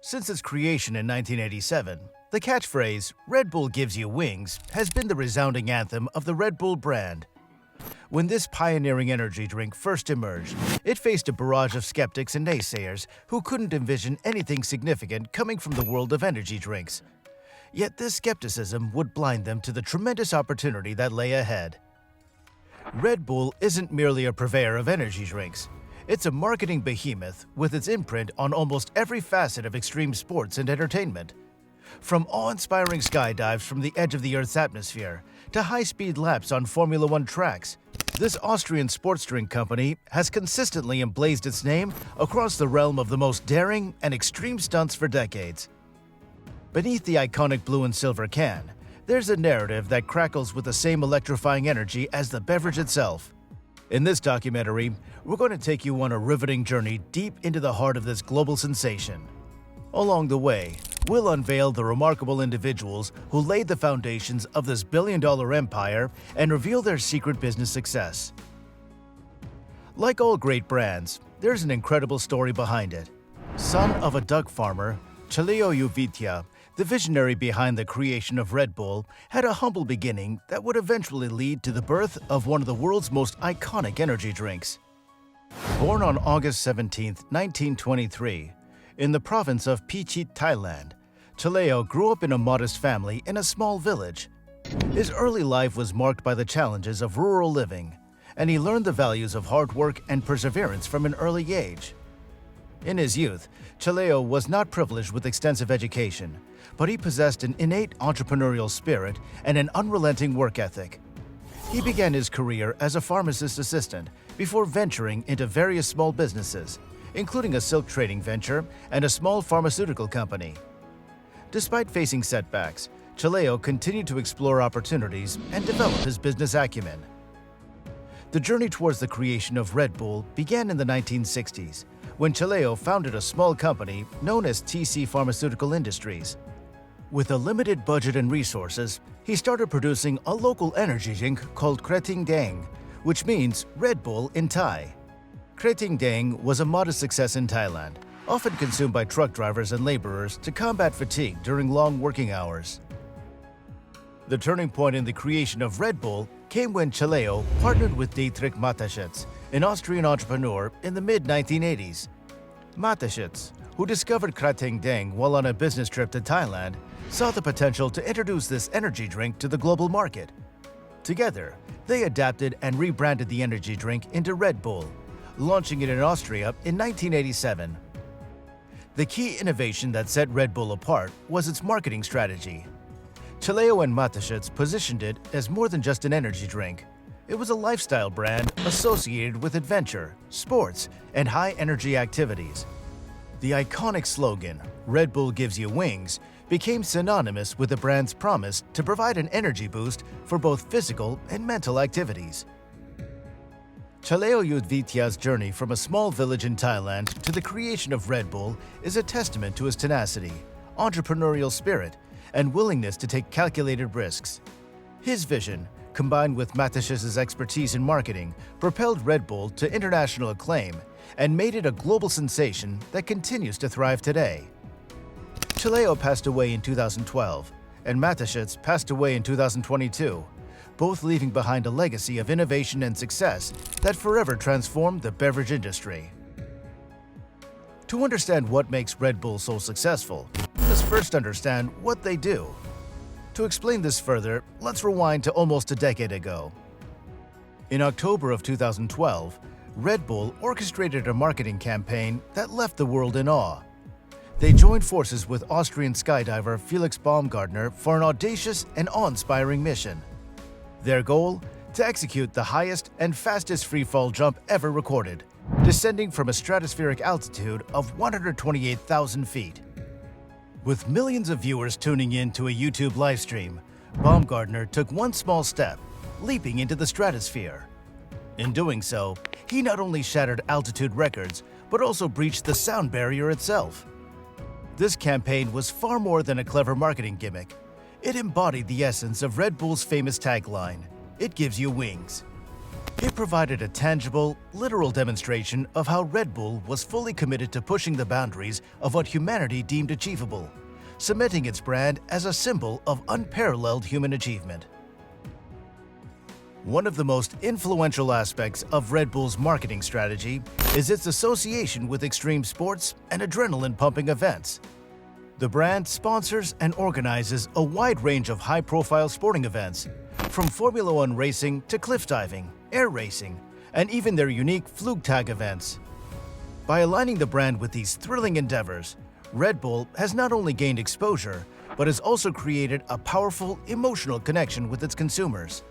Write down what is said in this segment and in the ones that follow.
Since its creation in 1987, the catchphrase, "Red Bull gives you wings," has been the resounding anthem of the Red Bull brand. When this pioneering energy drink first emerged, it faced a barrage of skeptics and naysayers who couldn't envision anything significant coming from the world of energy drinks. Yet this skepticism would blind them to the tremendous opportunity that lay ahead. Red Bull isn't merely a purveyor of energy drinks. It's a marketing behemoth with its imprint on almost every facet of extreme sports and entertainment. From awe-inspiring skydives from the edge of the Earth's atmosphere to high-speed laps on Formula One tracks, this Austrian sports drink company has consistently emblazoned its name across the realm of the most daring and extreme stunts for decades. Beneath the iconic blue and silver can, there's a narrative that crackles with the same electrifying energy as the beverage itself. In this documentary, we're going to take you on a riveting journey deep into the heart of this global sensation. Along the way, we'll unveil the remarkable individuals who laid the foundations of this billion-dollar empire and reveal their secret business success. Like all great brands, there's an incredible story behind it. Son of a duck farmer, Chaleo Uvitya, the visionary behind the creation of Red Bull, had a humble beginning that would eventually lead to the birth of one of the world's most iconic energy drinks. Born on August 17, 1923, in the province of Pichit, Thailand, Chaleo grew up in a modest family in a small village. His early life was marked by the challenges of rural living, and he learned the values of hard work and perseverance from an early age. In his youth, Chaleo was not privileged with extensive education, but he possessed an innate entrepreneurial spirit and an unrelenting work ethic. He began his career as a pharmacist assistant before venturing into various small businesses, including a silk trading venture and a small pharmaceutical company. Despite facing setbacks, Chaleo continued to explore opportunities and develop his business acumen. The journey towards the creation of Red Bull began in the 1960s, when Chaleo founded a small company known as TC Pharmaceutical Industries. With a limited budget and resources, he started producing a local energy drink called Krating Dang, which means Red Bull in Thai. Krating Dang was a modest success in Thailand, often consumed by truck drivers and laborers to combat fatigue during long working hours. The turning point in the creation of Red Bull came when Chaleo partnered with Dietrich Mateschitz, an Austrian entrepreneur, in the mid-1980s. Mateschitz, who discovered Krating Dang while on a business trip to Thailand, saw the potential to introduce this energy drink to the global market. Together, they adapted and rebranded the energy drink into Red Bull, launching it in Austria in 1987. The key innovation that set Red Bull apart was its marketing strategy. Chaleo and Mateschitz positioned it as more than just an energy drink. It was a lifestyle brand associated with adventure, sports, and high-energy activities. The iconic slogan, "Red Bull gives you wings," became synonymous with the brand's promise to provide an energy boost for both physical and mental activities. Chaleo Uvitya's journey from a small village in Thailand to the creation of Red Bull is a testament to his tenacity, entrepreneurial spirit, and willingness to take calculated risks. His vision, combined with Mateschitz's expertise in marketing, propelled Red Bull to international acclaim and made it a global sensation that continues to thrive today. Chaleo passed away in 2012, and Mateschitz passed away in 2022, both leaving behind a legacy of innovation and success that forever transformed the beverage industry. To understand what makes Red Bull so successful, let's first understand what they do. To explain this further, let's rewind to almost a decade ago. In October of 2012, Red Bull orchestrated a marketing campaign that left the world in awe. They joined forces with Austrian skydiver Felix Baumgartner for an audacious and awe-inspiring mission. Their goal? To execute the highest and fastest free-fall jump ever recorded, descending from a stratospheric altitude of 128,000 feet. With millions of viewers tuning in to a YouTube livestream, Baumgartner took one small step, leaping into the stratosphere. In doing so, he not only shattered altitude records, but also breached the sound barrier itself. This campaign was far more than a clever marketing gimmick. It embodied the essence of Red Bull's famous tagline, "It gives you wings." It provided a tangible, literal demonstration of how Red Bull was fully committed to pushing the boundaries of what humanity deemed achievable, cementing its brand as a symbol of unparalleled human achievement. One of the most influential aspects of Red Bull's marketing strategy is its association with extreme sports and adrenaline-pumping events. The brand sponsors and organizes a wide range of high-profile sporting events, from Formula One racing to cliff diving, air racing, and even their unique Flugtag events. By aligning the brand with these thrilling endeavors, Red Bull has not only gained exposure, but has also created a powerful emotional connection with its consumers.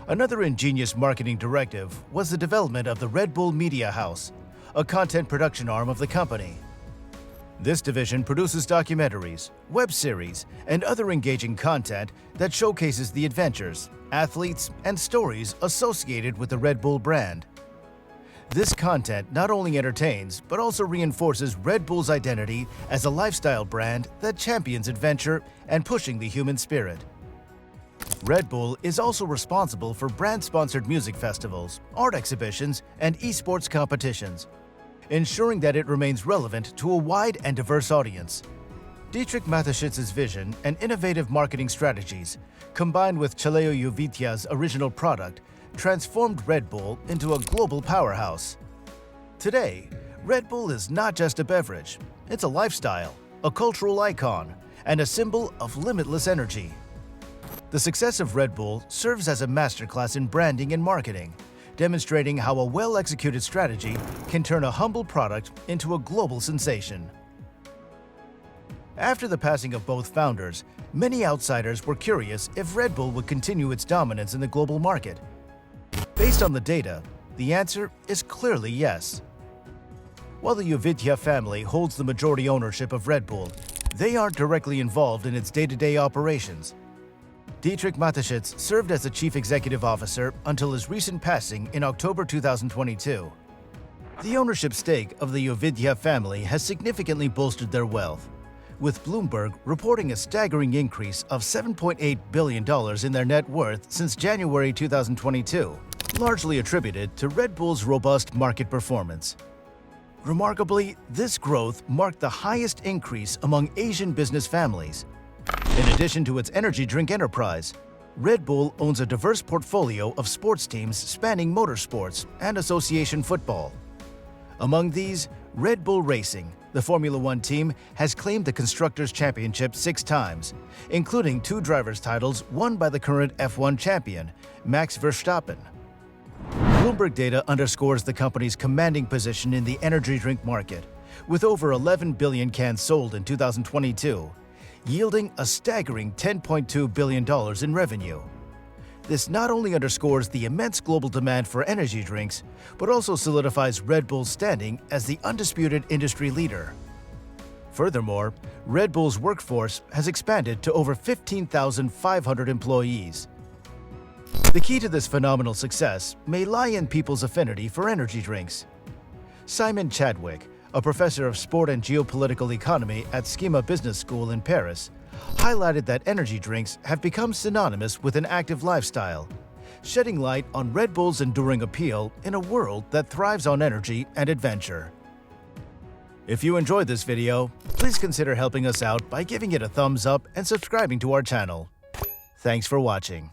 Another ingenious marketing directive was the development of the Red Bull Media House, a content production arm of the company. This division produces documentaries, web series, and other engaging content that showcases the adventures, athletes, and stories associated with the Red Bull brand. This content not only entertains, but also reinforces Red Bull's identity as a lifestyle brand that champions adventure and pushing the human spirit. Red Bull is also responsible for brand-sponsored music festivals, art exhibitions, and esports competitions, ensuring that it remains relevant to a wide and diverse audience. Dietrich Mateschitz's vision and innovative marketing strategies, combined with Chaleo Jovitia's original product, transformed Red Bull into a global powerhouse. Today, Red Bull is not just a beverage, it's a lifestyle, a cultural icon, and a symbol of limitless energy. The success of Red Bull serves as a masterclass in branding and marketing, demonstrating how a well-executed strategy can turn a humble product into a global sensation. After the passing of both founders, many outsiders were curious if Red Bull would continue its dominance in the global market. Based on the data, the answer is clearly yes. While the Jovitia family holds the majority ownership of Red Bull, they aren't directly involved in its day-to-day operations. Dietrich Mateschitz served as the chief executive officer until his recent passing in October 2022. The ownership stake of the Jovitia family has significantly bolstered their wealth, with Bloomberg reporting a staggering increase of $7.8 billion in their net worth since January 2022, largely attributed to Red Bull's robust market performance. Remarkably, this growth marked the highest increase among Asian business families. In addition to its energy drink enterprise, Red Bull owns a diverse portfolio of sports teams spanning motorsports and association football. Among these, Red Bull Racing, the Formula One team, has claimed the Constructors' Championship 6 times, including 2 drivers' titles won by the current F1 champion, Max Verstappen. Bloomberg data underscores the company's commanding position in the energy drink market, with over 11 billion cans sold in 2022, yielding a staggering $10.2 billion in revenue. This not only underscores the immense global demand for energy drinks, but also solidifies Red Bull's standing as the undisputed industry leader. Furthermore, Red Bull's workforce has expanded to over 15,500 employees. The key to this phenomenal success may lie in people's affinity for energy drinks. Simon Chadwick, a professor of sport and geopolitical economy at Schema Business School in Paris, highlighted that energy drinks have become synonymous with an active lifestyle, shedding light on Red Bull's enduring appeal in a world that thrives on energy and adventure. If you enjoyed this video, please consider helping us out by giving it a thumbs up and subscribing to our channel. Thanks for watching.